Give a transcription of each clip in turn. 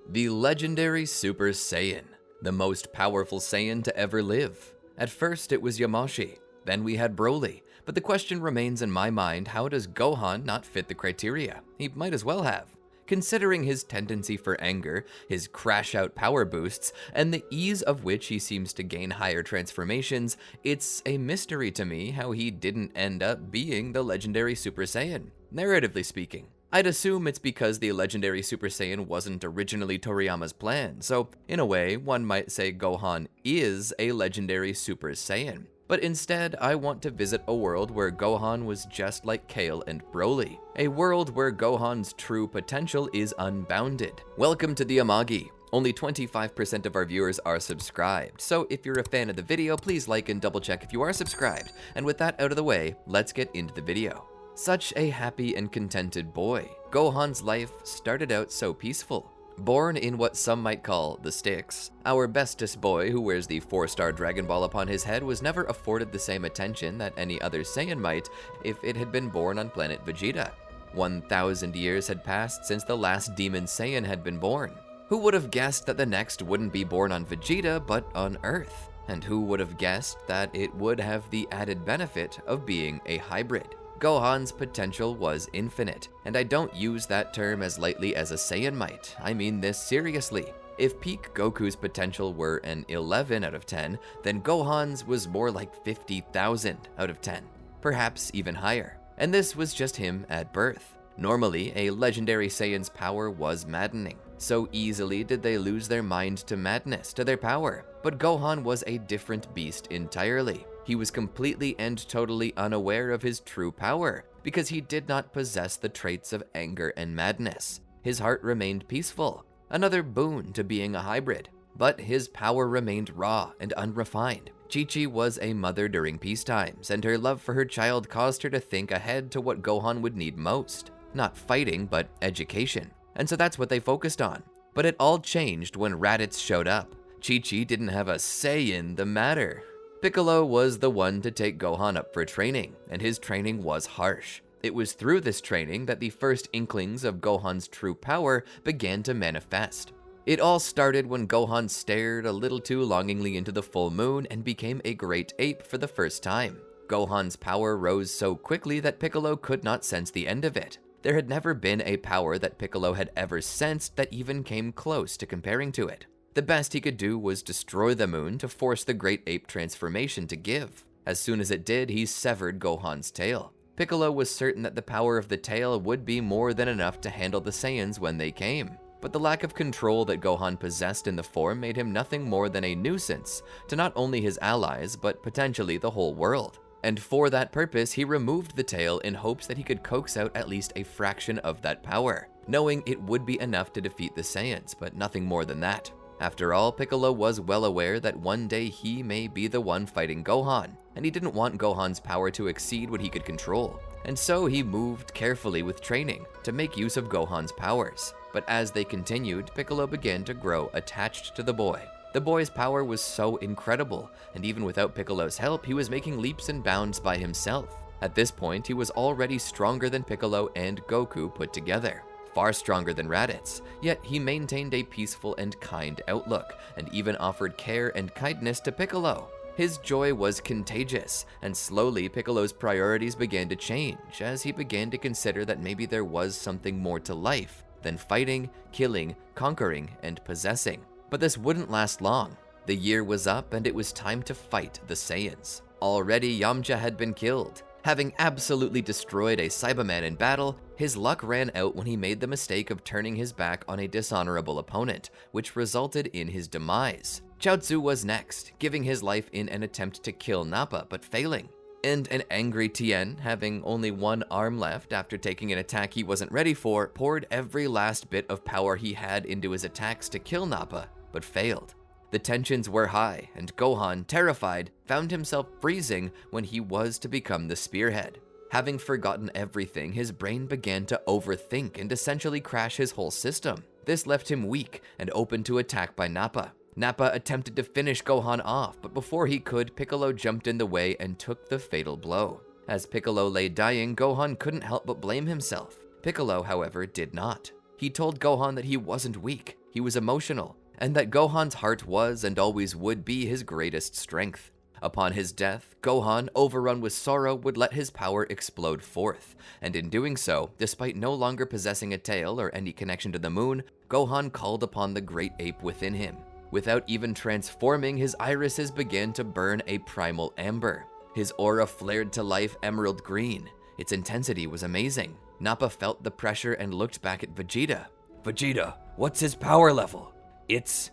The Legendary Super Saiyan, the most powerful Saiyan to ever live. At first it was Yamoshi, then we had Broly, but the question remains in my mind, how does Gohan not fit the criteria? He might as well have. Considering his tendency for anger, his crash-out power boosts, and the ease of which he seems to gain higher transformations, it's a mystery to me how he didn't end up being the Legendary Super Saiyan, narratively speaking. I'd assume it's because the Legendary Super Saiyan wasn't originally Toriyama's plan, so in a way, one might say Gohan is a Legendary Super Saiyan. But instead, I want to visit a world where Gohan was just like Kale and Broly. A world where Gohan's true potential is unbounded. Welcome to the Amagi. Only 25% of our viewers are subscribed, so if you're a fan of the video, please like and double check if you are subscribed. And with that out of the way, let's get into the video. Such a happy and contented boy. Gohan's life started out so peaceful. Born in what some might call the sticks, our bestest boy who wears the 4-star Dragon Ball upon his head was never afforded the same attention that any other Saiyan might if it had been born on planet Vegeta. 1,000 years had passed since the last Demon Saiyan had been born. Who would have guessed that the next wouldn't be born on Vegeta but on Earth? And who would have guessed that it would have the added benefit of being a hybrid? Gohan's potential was infinite, and I don't use that term as lightly as a Saiyan might. I mean this seriously. If peak Goku's potential were an 11 out of 10, then Gohan's was more like 50,000 out of 10, perhaps even higher. And this was just him at birth. Normally, a legendary Saiyan's power was maddening. So easily did they lose their mind to madness, to their power. But Gohan was a different beast entirely. He was completely and totally unaware of his true power, because he did not possess the traits of anger and madness. His heart remained peaceful, another boon to being a hybrid. But his power remained raw and unrefined. Chi-Chi was a mother during peace times, and her love for her child caused her to think ahead to what Gohan would need most. Not fighting, but education. And so that's what they focused on. But it all changed when Raditz showed up. Chi-Chi didn't have a say in the matter. Piccolo was the one to take Gohan up for training, and his training was harsh. It was through this training that the first inklings of Gohan's true power began to manifest. It all started when Gohan stared a little too longingly into the full moon and became a great ape for the first time. Gohan's power rose so quickly that Piccolo could not sense the end of it. There had never been a power that Piccolo had ever sensed that even came close to comparing to it. The best he could do was destroy the moon to force the great ape transformation to give. As soon as it did, he severed Gohan's tail. Piccolo was certain that the power of the tail would be more than enough to handle the Saiyans when they came. But the lack of control that Gohan possessed in the form made him nothing more than a nuisance to not only his allies, but potentially the whole world. And for that purpose, he removed the tail in hopes that he could coax out at least a fraction of that power, knowing it would be enough to defeat the Saiyans, but nothing more than that. After all, Piccolo was well aware that one day he may be the one fighting Gohan, and he didn't want Gohan's power to exceed what he could control. And so he moved carefully with training to make use of Gohan's powers. But as they continued, Piccolo began to grow attached to the boy. The boy's power was so incredible, and even without Piccolo's help, he was making leaps and bounds by himself. At this point, he was already stronger than Piccolo and Goku put together. Far stronger than Raditz, yet he maintained a peaceful and kind outlook, and even offered care and kindness to Piccolo. His joy was contagious, and slowly Piccolo's priorities began to change as he began to consider that maybe there was something more to life than fighting, killing, conquering, and possessing. But this wouldn't last long. The year was up and it was time to fight the Saiyans. Already Yamcha had been killed. Having absolutely destroyed a Cyberman in battle, his luck ran out when he made the mistake of turning his back on a dishonorable opponent, which resulted in his demise. Chaozu was next, giving his life in an attempt to kill Nappa, but failing. And an angry Tien, having only one arm left after taking an attack he wasn't ready for, poured every last bit of power he had into his attacks to kill Nappa, but failed. The tensions were high, and Gohan, terrified, found himself freezing when he was to become the spearhead. Having forgotten everything, his brain began to overthink and essentially crash his whole system. This left him weak and open to attack by Nappa. Nappa attempted to finish Gohan off, but before he could, Piccolo jumped in the way and took the fatal blow. As Piccolo lay dying, Gohan couldn't help but blame himself. Piccolo, however, did not. He told Gohan that he wasn't weak, he was emotional, and that Gohan's heart was and always would be his greatest strength. Upon his death, Gohan, overrun with sorrow, would let his power explode forth, and in doing so, despite no longer possessing a tail or any connection to the moon, Gohan called upon the great ape within him. Without even transforming, his irises began to burn a primal amber. His aura flared to life emerald green. Its intensity was amazing. Nappa felt the pressure and looked back at Vegeta. "Vegeta, what's his power level?" It's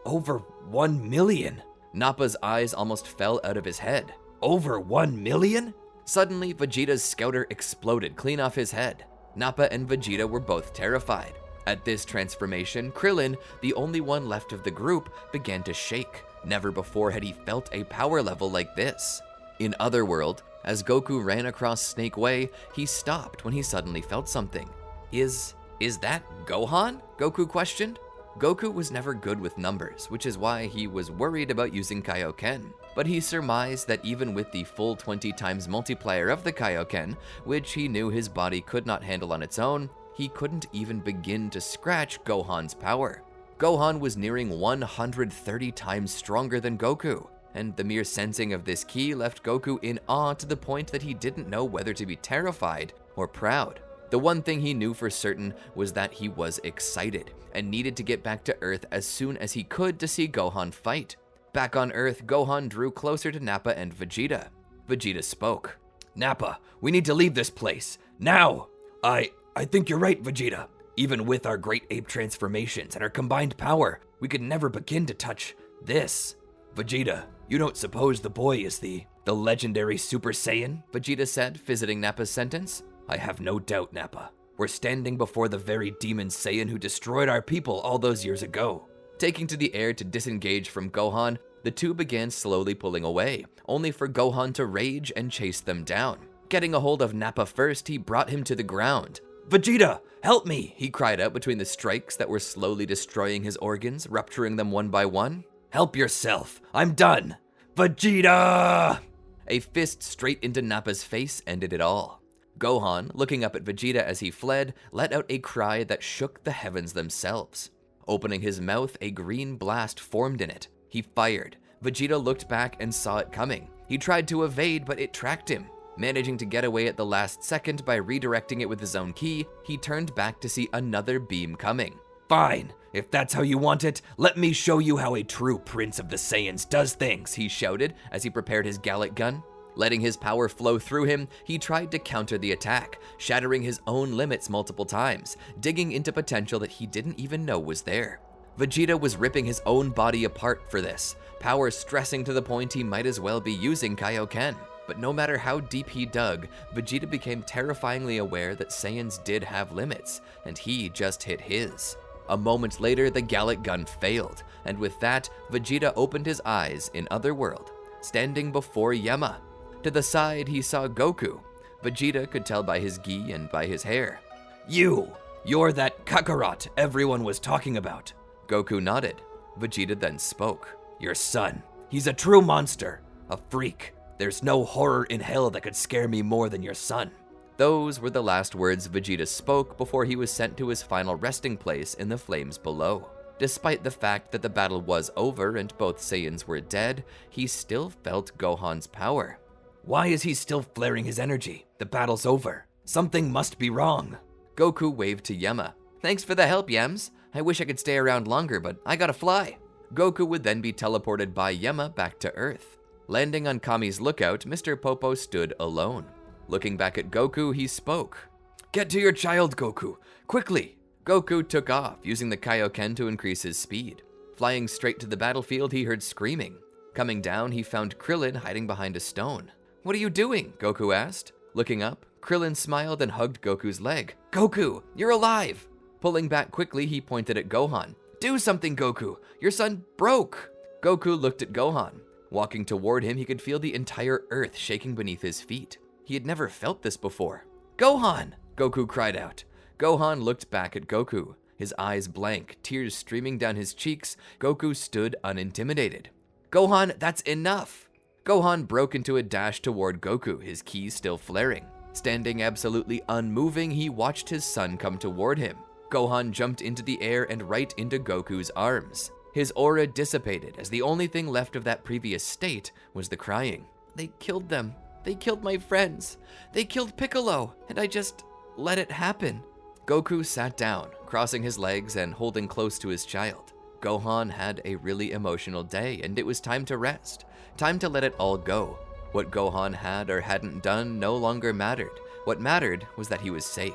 over 1 million. Nappa's eyes almost fell out of his head. Over 1 million? Suddenly, Vegeta's scouter exploded clean off his head. Nappa and Vegeta were both terrified. At this transformation, Krillin, the only one left of the group, began to shake. Never before had he felt a power level like this. In Otherworld, as Goku ran across Snake Way, he stopped when he suddenly felt something. Is that Gohan? Goku questioned. Goku was never good with numbers, which is why he was worried about using Kaioken. But he surmised that even with the full 20 times multiplier of the Kaioken, which he knew his body could not handle on its own, he couldn't even begin to scratch Gohan's power. Gohan was nearing 130 times stronger than Goku, and the mere sensing of this ki left Goku in awe to the point that he didn't know whether to be terrified or proud. The one thing he knew for certain was that he was excited and needed to get back to Earth as soon as he could to see Gohan fight. Back on Earth, Gohan drew closer to Nappa and Vegeta. Vegeta spoke. "Nappa, we need to leave this place, now!" I think you're right, Vegeta. Even with our great ape transformations and our combined power, we could never begin to touch this. Vegeta, you don't suppose the boy is the legendary Super Saiyan? Vegeta said, visiting Nappa's sentence. I have no doubt, Nappa. We're standing before the very demon Saiyan who destroyed our people all those years ago. Taking to the air to disengage from Gohan, the two began slowly pulling away, only for Gohan to rage and chase them down. Getting a hold of Nappa first, he brought him to the ground. Vegeta, help me, he cried out between the strikes that were slowly destroying his organs, rupturing them one by one. Help yourself, I'm done. Vegeta! A fist straight into Nappa's face ended it all. Gohan, looking up at Vegeta as he fled, let out a cry that shook the heavens themselves. Opening his mouth, a green blast formed in it. He fired. Vegeta looked back and saw it coming. He tried to evade, but it tracked him. Managing to get away at the last second by redirecting it with his own ki, he turned back to see another beam coming. Fine, if that's how you want it, let me show you how a true Prince of the Saiyans does things, he shouted as he prepared his Gallic gun. Letting his power flow through him, he tried to counter the attack, shattering his own limits multiple times, digging into potential that he didn't even know was there. Vegeta was ripping his own body apart for this, power stressing to the point he might as well be using Kaioken. But no matter how deep he dug, Vegeta became terrifyingly aware that Saiyans did have limits, and he just hit his. A moment later, the Gallic gun failed, and with that, Vegeta opened his eyes in Otherworld, standing before Yama. To the side, he saw Goku. Vegeta could tell by his gi and by his hair. You're that Kakarot everyone was talking about. Goku nodded. Vegeta then spoke. Your son, he's a true monster, a freak. There's no horror in hell that could scare me more than your son. Those were the last words Vegeta spoke before he was sent to his final resting place in the flames below. Despite the fact that the battle was over and both Saiyans were dead, he still felt Gohan's power. Why is he still flaring his energy? The battle's over. Something must be wrong. Goku waved to Yama. Thanks for the help, Yams. I wish I could stay around longer, but I gotta fly. Goku would then be teleported by Yama back to Earth. Landing on Kami's lookout, Mr. Popo stood alone. Looking back at Goku, he spoke. Get to your child, Goku, quickly! Goku took off, using the Kaioken to increase his speed. Flying straight to the battlefield, he heard screaming. Coming down, he found Krillin hiding behind a stone. What are you doing? Goku asked. Looking up, Krillin smiled and hugged Goku's leg. Goku, you're alive! Pulling back quickly, he pointed at Gohan. Do something, Goku! Your son broke! Goku looked at Gohan. Walking toward him, he could feel the entire earth shaking beneath his feet. He had never felt this before. Gohan! Goku cried out. Gohan looked back at Goku. His eyes blank, tears streaming down his cheeks, Goku stood unintimidated. Gohan, that's enough! Gohan broke into a dash toward Goku, his ki still flaring. Standing absolutely unmoving, he watched his son come toward him. Gohan jumped into the air and right into Goku's arms. His aura dissipated as the only thing left of that previous state was the crying. They killed them. They killed my friends. They killed Piccolo, and I just let it happen. Goku sat down, crossing his legs and holding close to his child. Gohan had a really emotional day, and it was time to rest. Time to let it all go. What Gohan had or hadn't done no longer mattered. What mattered was that he was safe.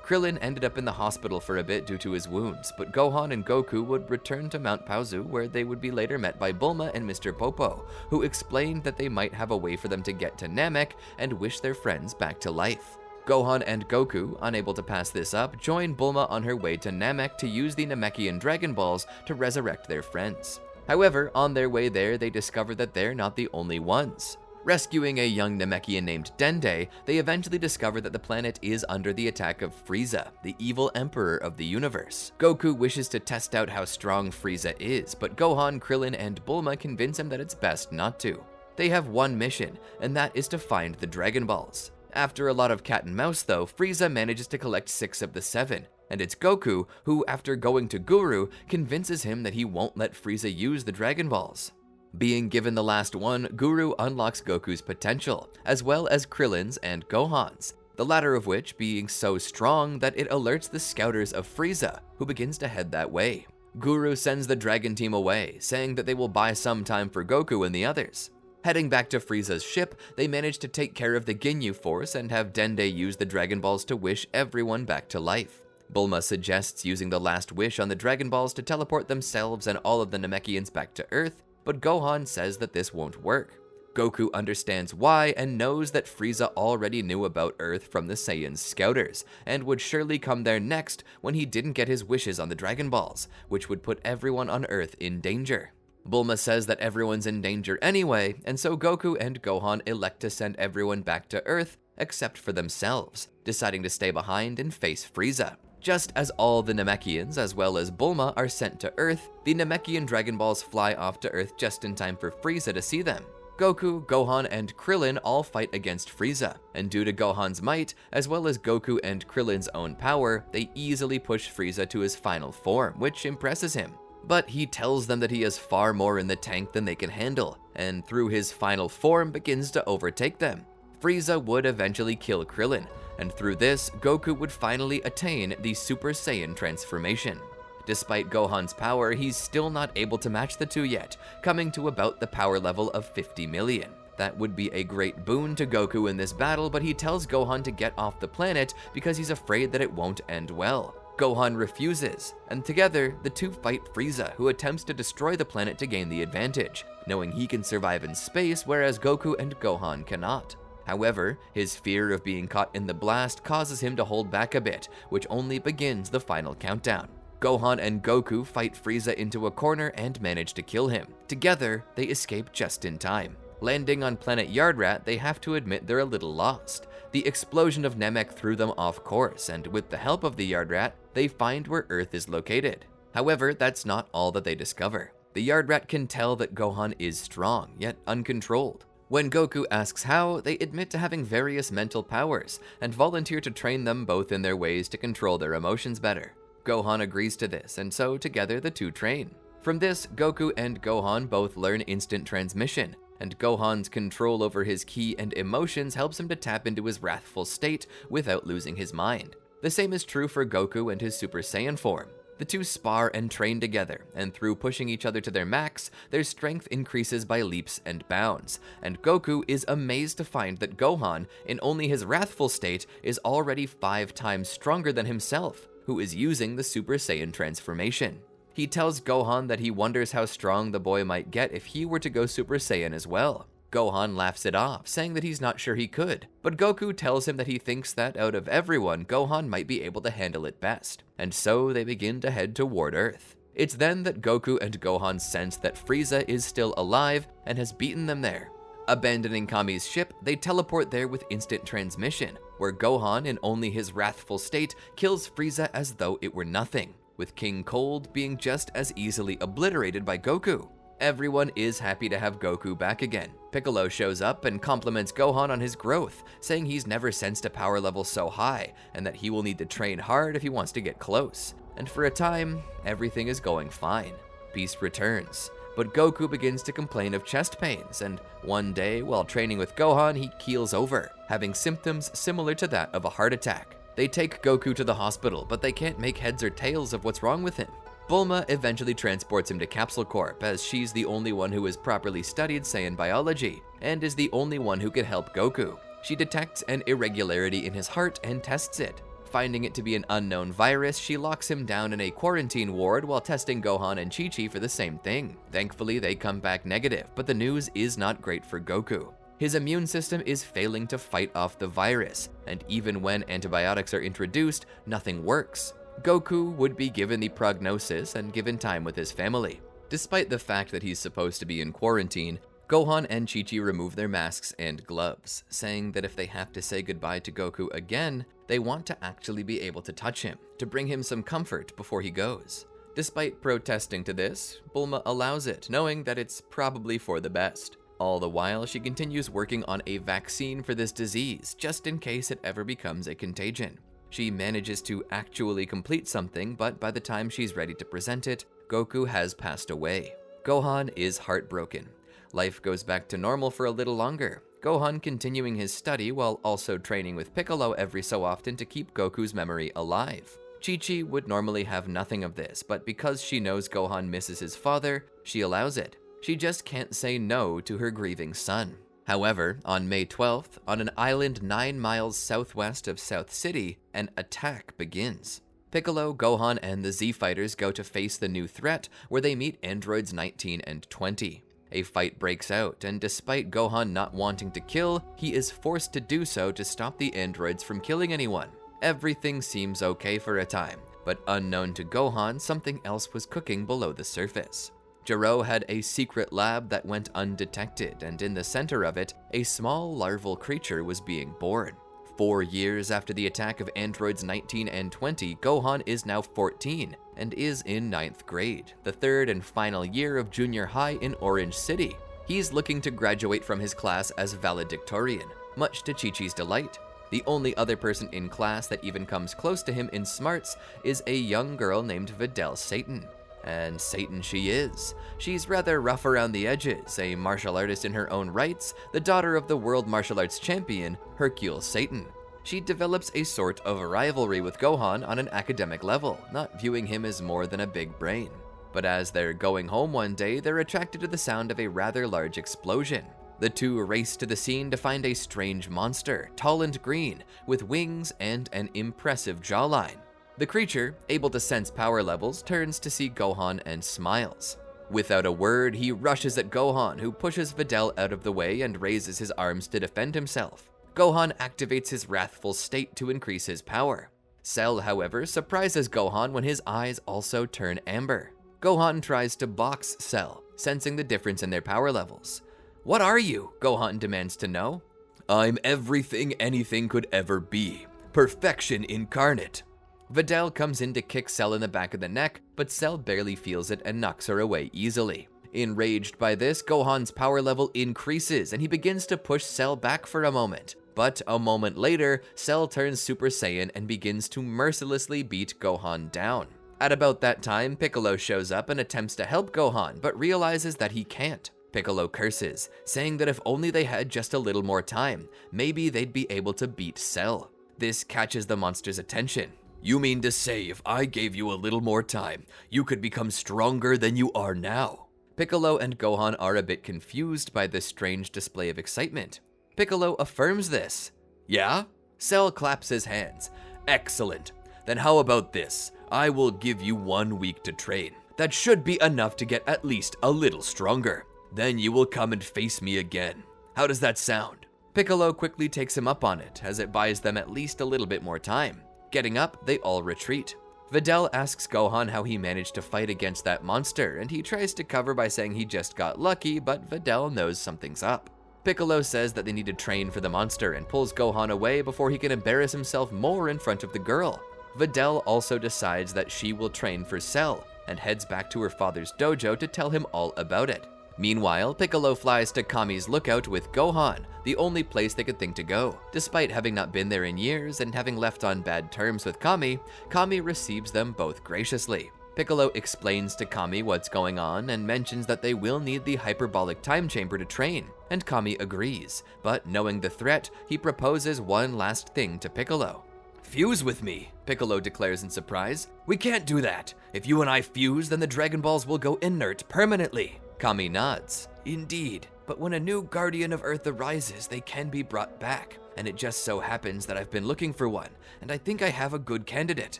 Krillin ended up in the hospital for a bit due to his wounds, but Gohan and Goku would return to Mount Paozu, where they would be later met by Bulma and Mr. Popo, who explained that they might have a way for them to get to Namek and wish their friends back to life. Gohan and Goku, unable to pass this up, join Bulma on her way to Namek to use the Namekian Dragon Balls to resurrect their friends. However, on their way there, they discover that they're not the only ones. Rescuing a young Namekian named Dende, they eventually discover that the planet is under the attack of Frieza, the evil emperor of the universe. Goku wishes to test out how strong Frieza is, but Gohan, Krillin, and Bulma convince him that it's best not to. They have one mission, and that is to find the Dragon Balls. After a lot of cat and mouse though, Frieza manages to collect 6 of the 7, and it's Goku who, after going to Guru, convinces him that he won't let Frieza use the Dragon Balls. Being given the last one, Guru unlocks Goku's potential, as well as Krillin's and Gohan's, the latter of which being so strong that it alerts the scouters of Frieza, who begins to head that way. Guru sends the Dragon Team away, saying that they will buy some time for Goku and the others. Heading back to Frieza's ship, they manage to take care of the Ginyu Force and have Dende use the Dragon Balls to wish everyone back to life. Bulma suggests using the last wish on the Dragon Balls to teleport themselves and all of the Namekians back to Earth, but Gohan says that this won't work. Goku understands why and knows that Frieza already knew about Earth from the Saiyans' scouters, and would surely come there next when he didn't get his wishes on the Dragon Balls, which would put everyone on Earth in danger. Bulma says that everyone's in danger anyway, and so Goku and Gohan elect to send everyone back to Earth except for themselves, deciding to stay behind and face Frieza. Just as all the Namekians, as well as Bulma, are sent to Earth, the Namekian Dragon Balls fly off to Earth just in time for Frieza to see them. Goku, Gohan, and Krillin all fight against Frieza, and due to Gohan's might, as well as Goku and Krillin's own power, they easily push Frieza to his final form, which impresses him. But he tells them that he has far more in the tank than they can handle, and through his final form begins to overtake them. Frieza would eventually kill Krillin, and through this, Goku would finally attain the Super Saiyan transformation. Despite Gohan's power, he's still not able to match the two yet, coming to about the power level of 50 million. That would be a great boon to Goku in this battle, but he tells Gohan to get off the planet because he's afraid that it won't end well. Gohan refuses, and together, the two fight Frieza, who attempts to destroy the planet to gain the advantage, knowing he can survive in space, whereas Goku and Gohan cannot. However, his fear of being caught in the blast causes him to hold back a bit, which only begins the final countdown. Gohan and Goku fight Frieza into a corner and manage to kill him. Together, they escape just in time. Landing on planet Yardrat, they have to admit they're a little lost. The explosion of Namek threw them off course, and with the help of the Yardrat, they find where Earth is located. However, that's not all that they discover. The Yardrat can tell that Gohan is strong, yet uncontrolled. When Goku asks how, they admit to having various mental powers, and volunteer to train them both in their ways to control their emotions better. Gohan agrees to this, and so together the two train. From this, Goku and Gohan both learn instant transmission, and Gohan's control over his ki and emotions helps him to tap into his wrathful state without losing his mind. The same is true for Goku and his Super Saiyan form. The two spar and train together, and through pushing each other to their max, their strength increases by leaps and bounds, and Goku is amazed to find that Gohan, in only his wrathful state, is already 5 times stronger than himself, who is using the Super Saiyan transformation. He tells Gohan that he wonders how strong the boy might get if he were to go Super Saiyan as well. Gohan laughs it off, saying that he's not sure he could, but Goku tells him that he thinks that out of everyone, Gohan might be able to handle it best, and so they begin to head toward Earth. It's then that Goku and Gohan sense that Frieza is still alive and has beaten them there. Abandoning Kami's ship, they teleport there with instant transmission, where Gohan, in only his wrathful state, kills Frieza as though it were nothing, with King Cold being just as easily obliterated by Goku. Everyone is happy to have Goku back again. Piccolo shows up and compliments Gohan on his growth, saying he's never sensed a power level so high, and that he will need to train hard if he wants to get close. And for a time, everything is going fine. Peace returns, but Goku begins to complain of chest pains, and one day, while training with Gohan, he keels over, having symptoms similar to that of a heart attack. They take Goku to the hospital, but they can't make heads or tails of what's wrong with him. Bulma eventually transports him to Capsule Corp, as she's the only one who has properly studied Saiyan biology, and is the only one who could help Goku. She detects an irregularity in his heart and tests it. Finding it to be an unknown virus, she locks him down in a quarantine ward while testing Gohan and Chi-Chi for the same thing. Thankfully, they come back negative, but the news is not great for Goku. His immune system is failing to fight off the virus, and even when antibiotics are introduced, nothing works. Goku would be given the prognosis and given time with his family. Despite the fact that he's supposed to be in quarantine, Gohan and Chi-Chi remove their masks and gloves, saying that if they have to say goodbye to Goku again, they want to actually be able to touch him, to bring him some comfort before he goes. Despite protesting to this, Bulma allows it, knowing that it's probably for the best. All the while, she continues working on a vaccine for this disease, just in case it ever becomes a contagion. She manages to actually complete something, but by the time she's ready to present it, Goku has passed away. Gohan is heartbroken. Life goes back to normal for a little longer, Gohan continuing his study while also training with Piccolo every so often to keep Goku's memory alive. Chi-Chi would normally have nothing of this, but because she knows Gohan misses his father, she allows it. She just can't say no to her grieving son. However, on May 12th, on an island 9 miles southwest of South City, an attack begins. Piccolo, Gohan, and the Z-Fighters go to face the new threat, where they meet androids 19 and 20. A fight breaks out, and despite Gohan not wanting to kill, he is forced to do so to stop the androids from killing anyone. Everything seems okay for a time, but unknown to Gohan, something else was cooking below the surface. Jiro had a secret lab that went undetected, and in the center of it, a small larval creature was being born. 4 years after the attack of androids 19 and 20, Gohan is now 14 and is in 9th grade, the third and final year of junior high in Orange City. He's looking to graduate from his class as valedictorian, much to Chi-Chi's delight. The only other person in class that even comes close to him in smarts is a young girl named Videl Satan. And Satan she is. She's rather rough around the edges, a martial artist in her own rights, the daughter of the world martial arts champion, Hercule Satan. She develops a sort of rivalry with Gohan on an academic level, not viewing him as more than a big brain. But as they're going home one day, they're attracted to the sound of a rather large explosion. The two race to the scene to find a strange monster, tall and green, with wings and an impressive jawline. The creature, able to sense power levels, turns to see Gohan and smiles. Without a word, he rushes at Gohan, who pushes Videl out of the way and raises his arms to defend himself. Gohan activates his wrathful state to increase his power. Cell, however, surprises Gohan when his eyes also turn amber. Gohan tries to box Cell, sensing the difference in their power levels. "What are you?" Gohan demands to know. "I'm everything anything could ever be. Perfection incarnate." Videl comes in to kick Cell in the back of the neck, but Cell barely feels it and knocks her away easily. Enraged by this, Gohan's power level increases and he begins to push Cell back for a moment. But a moment later, Cell turns Super Saiyan and begins to mercilessly beat Gohan down. At about that time, Piccolo shows up and attempts to help Gohan, but realizes that he can't. Piccolo curses, saying that if only they had just a little more time, maybe they'd be able to beat Cell. This catches the monster's attention. "You mean to say if I gave you a little more time, you could become stronger than you are now?" Piccolo and Gohan are a bit confused by this strange display of excitement. Piccolo affirms this. "Yeah?" Cell claps his hands. "Excellent. Then how about this? I will give you 1 week to train. That should be enough to get at least a little stronger. Then you will come and face me again. How does that sound?" Piccolo quickly takes him up on it, as it buys them at least a little bit more time. Getting up, they all retreat. Videl asks Gohan how he managed to fight against that monster, and he tries to cover by saying he just got lucky, but Videl knows something's up. Piccolo says that they need to train for the monster and pulls Gohan away before he can embarrass himself more in front of the girl. Videl also decides that she will train for Cell, and heads back to her father's dojo to tell him all about it. Meanwhile, Piccolo flies to Kami's lookout with Gohan, the only place they could think to go. Despite having not been there in years and having left on bad terms with Kami, Kami receives them both graciously. Piccolo explains to Kami what's going on and mentions that they will need the hyperbolic time chamber to train, and Kami agrees, but knowing the threat, he proposes one last thing to Piccolo. "Fuse with me," Piccolo declares in surprise. "We can't do that. If you and I fuse, then the Dragon Balls will go inert permanently." Kami nods. "Indeed, but when a new Guardian of Earth arises, they can be brought back, and it just so happens that I've been looking for one, and I think I have a good candidate."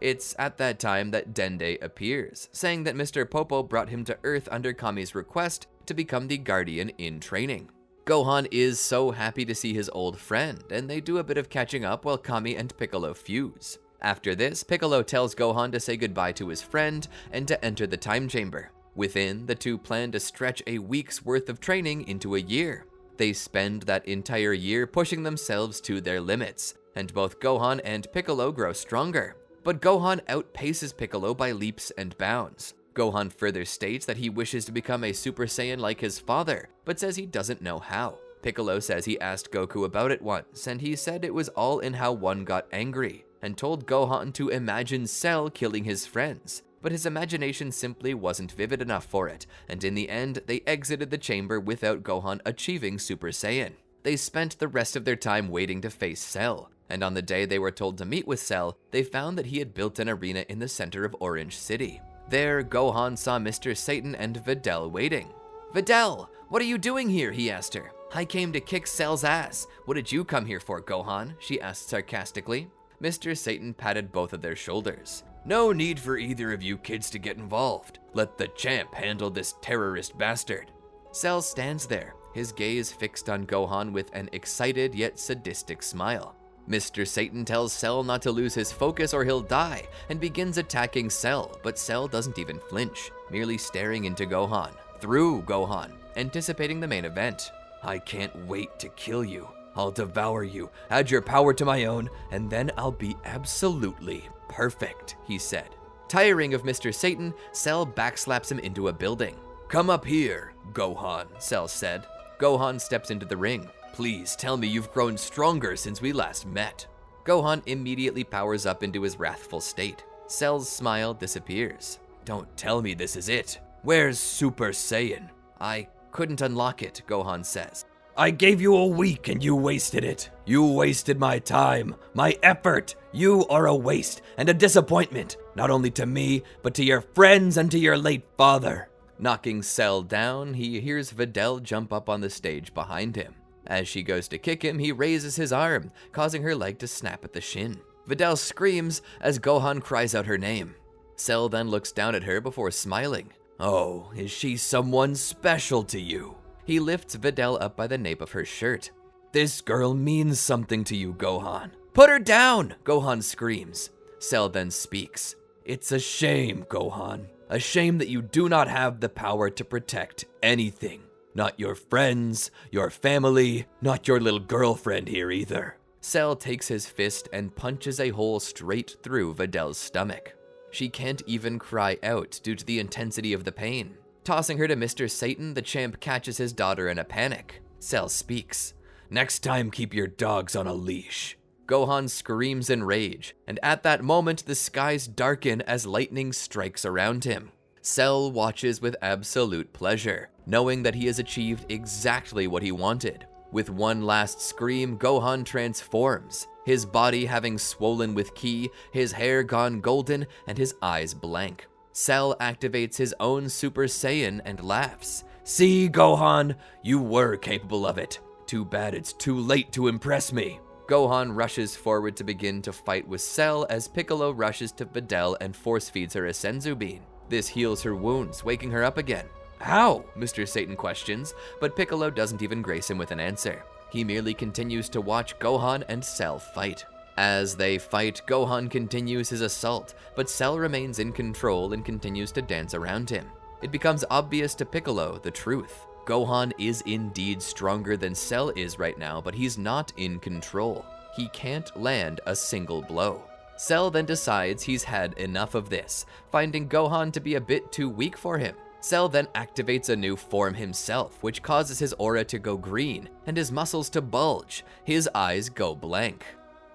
It's at that time that Dende appears, saying that Mr. Popo brought him to Earth under Kami's request to become the Guardian in training. Gohan is so happy to see his old friend, and they do a bit of catching up while Kami and Piccolo fuse. After this, Piccolo tells Gohan to say goodbye to his friend and to enter the time chamber. Within, the two plan to stretch a week's worth of training into a year. They spend that entire year pushing themselves to their limits, and both Gohan and Piccolo grow stronger. But Gohan outpaces Piccolo by leaps and bounds. Gohan further states that he wishes to become a Super Saiyan like his father, but says he doesn't know how. Piccolo says he asked Goku about it once, and he said it was all in how one got angry, and told Gohan to imagine Cell killing his friends. But his imagination simply wasn't vivid enough for it, and in the end, they exited the chamber without Gohan achieving Super Saiyan. They spent the rest of their time waiting to face Cell, and on the day they were told to meet with Cell, they found that he had built an arena in the center of Orange City. There, Gohan saw Mr. Satan and Videl waiting. "Videl, what are you doing here?" he asked her. "I came to kick Cell's ass. What did you come here for, Gohan?" she asked sarcastically. Mr. Satan patted both of their shoulders. "No need for either of you kids to get involved. Let the champ handle this terrorist bastard." Cell stands there, his gaze fixed on Gohan with an excited yet sadistic smile. Mr. Satan tells Cell not to lose his focus or he'll die, and begins attacking Cell, but Cell doesn't even flinch, merely staring into Gohan, through Gohan, anticipating the main event. "I can't wait to kill you. I'll devour you, add your power to my own, and then I'll be absolutely perfect," he said. Tiring of Mr. Satan, Cell backslaps him into a building. "Come up here, Gohan," Cell said. Gohan steps into the ring. "Please tell me you've grown stronger since we last met." Gohan immediately powers up into his wrathful state. Cell's smile disappears. "Don't tell me this is it. Where's Super Saiyan?" "I couldn't unlock it," Gohan says. "I gave you a week and you wasted it. You wasted my time, my effort. You are a waste and a disappointment, not only to me, but to your friends and to your late father." Knocking Cell down, he hears Videl jump up on the stage behind him. As she goes to kick him, he raises his arm, causing her leg to snap at the shin. Videl screams as Gohan cries out her name. Cell then looks down at her before smiling. "Oh, is she someone special to you?" He lifts Videl up by the nape of her shirt. "This girl means something to you, Gohan." "Put her down!" Gohan screams. Cell then speaks. "It's a shame, Gohan. A shame that you do not have the power to protect anything. Not your friends, your family, not your little girlfriend here either." Cell takes his fist and punches a hole straight through Videl's stomach. She can't even cry out due to the intensity of the pain. Tossing her to Mr. Satan, the champ catches his daughter in a panic. Cell speaks. "Next time, keep your dogs on a leash." Gohan screams in rage, and at that moment the skies darken as lightning strikes around him. Cell watches with absolute pleasure, knowing that he has achieved exactly what he wanted. With one last scream, Gohan transforms, his body having swollen with ki, his hair gone golden, and his eyes blank. Cell activates his own Super Saiyan and laughs. "See, Gohan, you were capable of it. Too bad it's too late to impress me." Gohan rushes forward to begin to fight with Cell as Piccolo rushes to Videl and force feeds her a Senzu Bean. This heals her wounds, waking her up again. "How?" Mr. Satan questions, but Piccolo doesn't even grace him with an answer. He merely continues to watch Gohan and Cell fight. As they fight, Gohan continues his assault, but Cell remains in control and continues to dance around him. It becomes obvious to Piccolo the truth. Gohan is indeed stronger than Cell is right now, but he's not in control. He can't land a single blow. Cell then decides he's had enough of this, finding Gohan to be a bit too weak for him. Cell then activates a new form himself, which causes his aura to go green and his muscles to bulge. His eyes go blank.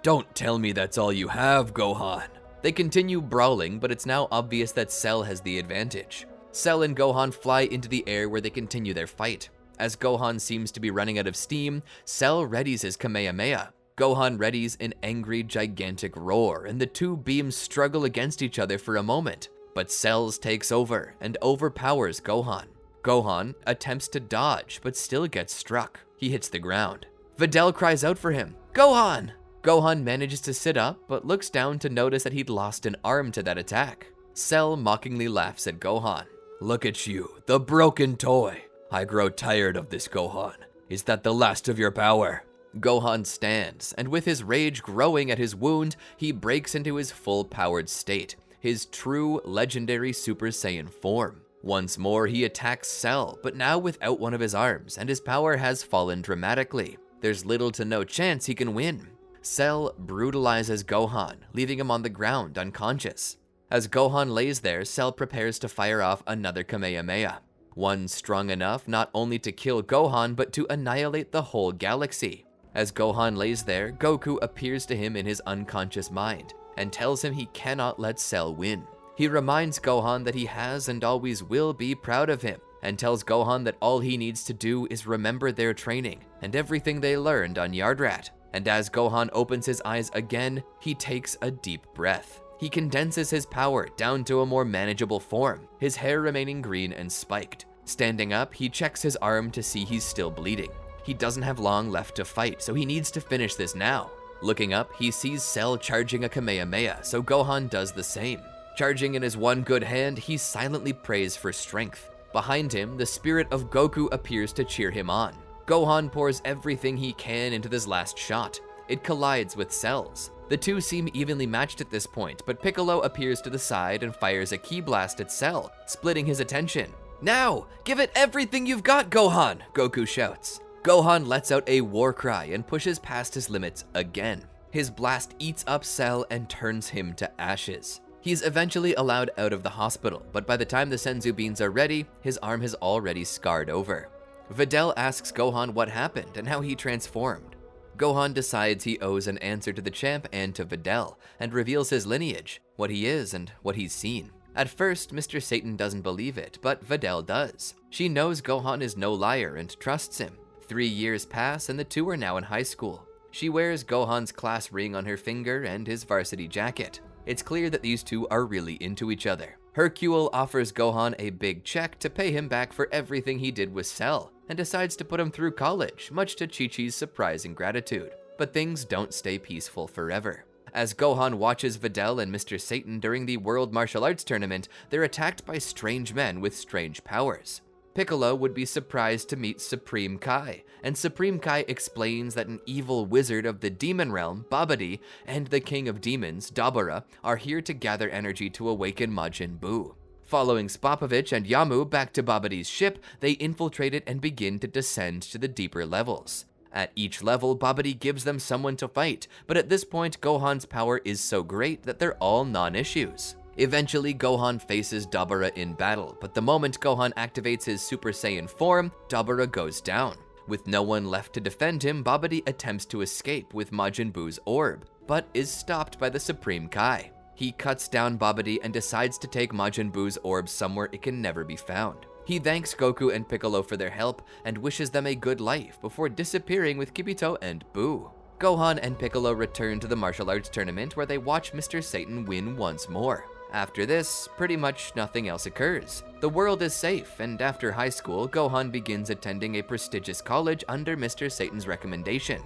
"Don't tell me that's all you have, Gohan." They continue brawling, but it's now obvious that Cell has the advantage. Cell and Gohan fly into the air where they continue their fight. As Gohan seems to be running out of steam, Cell readies his Kamehameha. Gohan readies an angry, gigantic roar, and the two beams struggle against each other for a moment. But Cell takes over and overpowers Gohan. Gohan attempts to dodge, but still gets struck. He hits the ground. Videl cries out for him, "Gohan!" Gohan manages to sit up, but looks down to notice that he'd lost an arm to that attack. Cell mockingly laughs at Gohan. "Look at you, the broken toy. I grow tired of this, Gohan. Is that the last of your power?" Gohan stands, and with his rage growing at his wound, he breaks into his full-powered state, his true Legendary Super Saiyan form. Once more, he attacks Cell, but now without one of his arms, and his power has fallen dramatically. There's little to no chance he can win. Cell brutalizes Gohan, leaving him on the ground unconscious. As Gohan lays there, Cell prepares to fire off another Kamehameha, one strong enough not only to kill Gohan, but to annihilate the whole galaxy. As Gohan lays there, Goku appears to him in his unconscious mind and tells him he cannot let Cell win. He reminds Gohan that he has and always will be proud of him, and tells Gohan that all he needs to do is remember their training and everything they learned on Yardrat. And as Gohan opens his eyes again, he takes a deep breath. He condenses his power down to a more manageable form, his hair remaining green and spiked. Standing up, he checks his arm to see he's still bleeding. He doesn't have long left to fight, so he needs to finish this now. Looking up, he sees Cell charging a Kamehameha, so Gohan does the same. Charging in his one good hand, he silently prays for strength. Behind him, the spirit of Goku appears to cheer him on. Gohan pours everything he can into this last shot. It collides with Cell's. The two seem evenly matched at this point, but Piccolo appears to the side and fires a ki blast at Cell, splitting his attention. "Now, give it everything you've got, Gohan!" Goku shouts. Gohan lets out a war cry and pushes past his limits again. His blast eats up Cell and turns him to ashes. He's eventually allowed out of the hospital, but by the time the Senzu beans are ready, his arm has already scarred over. Videl asks Gohan what happened and how he transformed. Gohan decides he owes an answer to the champ and to Videl, and reveals his lineage, what he is, and what he's seen. At first, Mr. Satan doesn't believe it, but Videl does. She knows Gohan is no liar and trusts him. 3 years pass and the two are now in high school. She wears Gohan's class ring on her finger and his varsity jacket. It's clear that these two are really into each other. Hercule offers Gohan a big check to pay him back for everything he did with Cell, and decides to put him through college, much to Chi-Chi's surprising gratitude. But things don't stay peaceful forever. As Gohan watches Videl and Mr. Satan during the World Martial Arts Tournament, they're attacked by strange men with strange powers. Piccolo would be surprised to meet Supreme Kai, and Supreme Kai explains that an evil wizard of the demon realm, Babidi, and the king of demons, Dabura, are here to gather energy to awaken Majin Buu. Following Spopovich and Yamu back to Babidi's ship, they infiltrate it and begin to descend to the deeper levels. At each level, Babidi gives them someone to fight, but at this point, Gohan's power is so great that they're all non-issues. Eventually, Gohan faces Dabura in battle, but the moment Gohan activates his Super Saiyan form, Dabura goes down. With no one left to defend him, Babidi attempts to escape with Majin Buu's orb, but is stopped by the Supreme Kai. He cuts down Babidi and decides to take Majin Buu's orb somewhere it can never be found. He thanks Goku and Piccolo for their help and wishes them a good life before disappearing with Kibito and Buu. Gohan and Piccolo return to the martial arts tournament where they watch Mr. Satan win once more. After this, pretty much nothing else occurs. The world is safe, and after high school, Gohan begins attending a prestigious college under Mr. Satan's recommendation.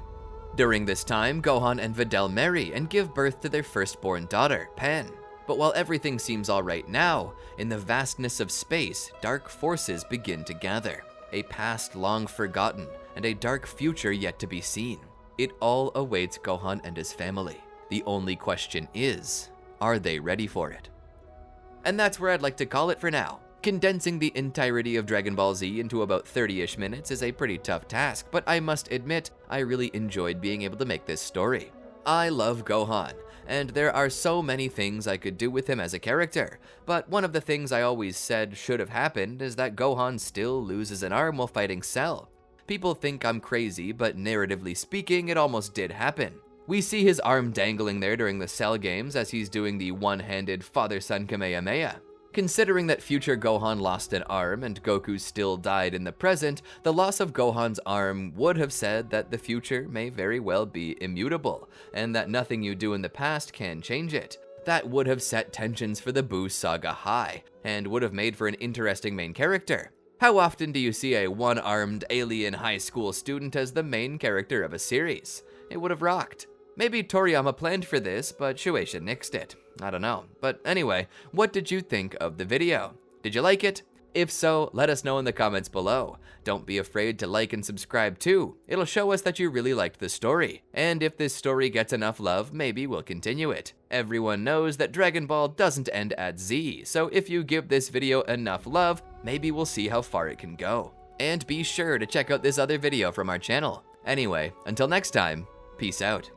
During this time, Gohan and Videl marry and give birth to their firstborn daughter, Pan. But while everything seems alright now, in the vastness of space, dark forces begin to gather. A past long forgotten, and a dark future yet to be seen. It all awaits Gohan and his family. The only question is, are they ready for it? And that's where I'd like to call it for now. Condensing the entirety of Dragon Ball Z into about 30-ish minutes is a pretty tough task, but I must admit, I really enjoyed being able to make this story. I love Gohan. and there are so many things I could do with him as a character, but one of the things I always said should have happened is that Gohan still loses an arm while fighting Cell. People think I'm crazy, but narratively speaking, it almost did happen. We see his arm dangling there during the Cell games as he's doing the one-handed father-son Kamehameha. Considering that future Gohan lost an arm and Goku still died in the present, the loss of Gohan's arm would have said that the future may very well be immutable, and that nothing you do in the past can change it. That would have set tensions for the Buu saga high, and would have made for an interesting main character. How often do you see a one-armed alien high school student as the main character of a series? It would have rocked. Maybe Toriyama planned for this, but Shueisha nixed it. I don't know. But anyway, what did you think of the video? Did you like it? If so, let us know in the comments below. Don't be afraid to like and subscribe too. It'll show us that you really liked the story. And if this story gets enough love, maybe we'll continue it. Everyone knows that Dragon Ball doesn't end at Z, so if you give this video enough love, maybe we'll see how far it can go. And be sure to check out this other video from our channel. Anyway, until next time, peace out.